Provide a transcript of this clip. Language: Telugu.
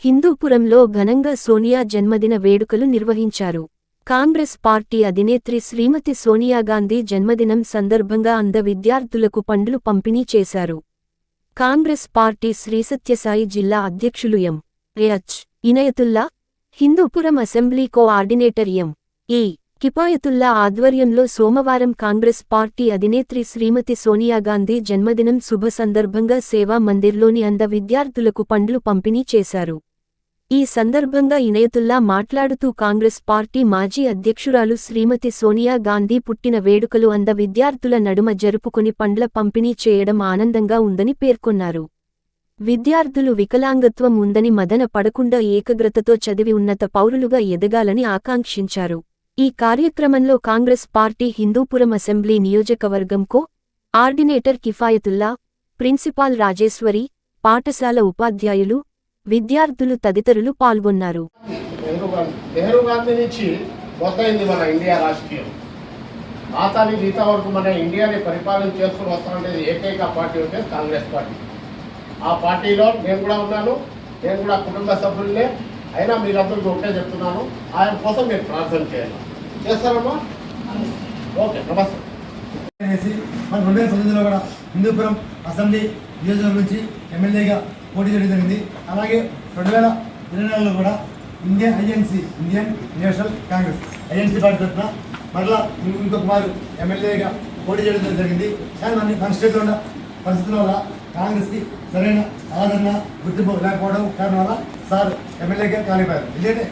హిందూపురంలో ఘనంగా సోనియా జన్మదిన వేడుకలు నిర్వహించారు. కాంగ్రెస్ పార్టీ అధినేత్రి శ్రీమతి సోనియాగాంధీ జన్మదినం సందర్భంగా అంధ విద్యార్థులకు పండ్లు పంపిణీ చేశారు. కాంగ్రెస్ పార్టీ శ్రీసత్యసాయి జిల్లా అధ్యక్షులు ఎం.ఏ.హెచ్. Inayatullah, Hindupuram assembly coordinator ఎం.ఏ. కిఫాయతుల్లా ఆధ్వర్యంలో సోమవారం కాంగ్రెస్ పార్టీ అధినేత్రి శ్రీమతి సోనియాగాంధీ జన్మదినం శుభ సందర్భంగా సేవా మందిర్లోని అంధ విద్యార్థులకు పండ్లు పంపిణీ చేశారు. ఈ సందర్భంగా ఇనయతుల్లా మాట్లాడుతూ కాంగ్రెస్ పార్టీ మాజీ అధ్యక్షురాలు శ్రీమతి సోనియా గాంధీ పుట్టిన వేడుకలు అంధ విద్యార్థుల నడుమ జరుపుకుని పండ్ల పంపిణీ చేయడం ఆనందంగా ఉందని పేర్కొన్నారు. విద్యార్థులు వికలాంగత్వం ఉందని మదన పడకుండా ఏకాగ్రతతో చదివి ఉన్నత పౌరులుగా ఎదగాలని ఆకాంక్షించారు. ఈ కార్యక్రమంలో కాంగ్రెస్ పార్టీ హిందూపురం అసెంబ్లీ నియోజకవర్గం కోఆర్డినేటర్ కిఫాయతుల్లా, ప్రిన్సిపాల్ రాజేశ్వరి, పాఠశాల ఉపాధ్యాయులు, విద్యార్థులు తదితరులు పాల్గొన్నారు. నెహ్రూ గాంధీ నుంచి మొదలైంది మన ఇండియా రాజకీయం. ఆతాని గీతా వరకు మన ఇండియాని పరిపాలన చేసుకుని వస్తామనేది ఏకైక పార్టీ ఉంటే కాంగ్రెస్ పార్టీ. ఆ పార్టీలో నేను కూడా ఉన్నాను, నేను కూడా కుటుంబ సభ్యులనే. అయినా మీరందరికీ ఒకటే చెప్తున్నాను, ఆయన కోసం మీరు ప్రార్థన చేయాలి. చేస్తారమ్మా? ఓకే, నమస్తే. 2019లో కూడా హిందూపురం అసెంబ్లీ నియోజకవర్గం నుంచి ఎమ్మెల్యేగా పోటీ చేయడం జరిగింది. అలాగే 2024లో కూడా Indian national Congress INC party తరఫున మరలా ఇంకొక మారు ఎమ్మెల్యేగా పోటీ చేయడం జరిగింది. కానీ మన స్టేట్లో ఉన్న పరిస్థితుల వల్ల కాంగ్రెస్కి సరైన ఆదరణ గుర్తింపు లేకపోవడం కారణం వల్ల సార్ ఎమ్మెల్యేగా కాలిపోయారు. ఎందుకంటే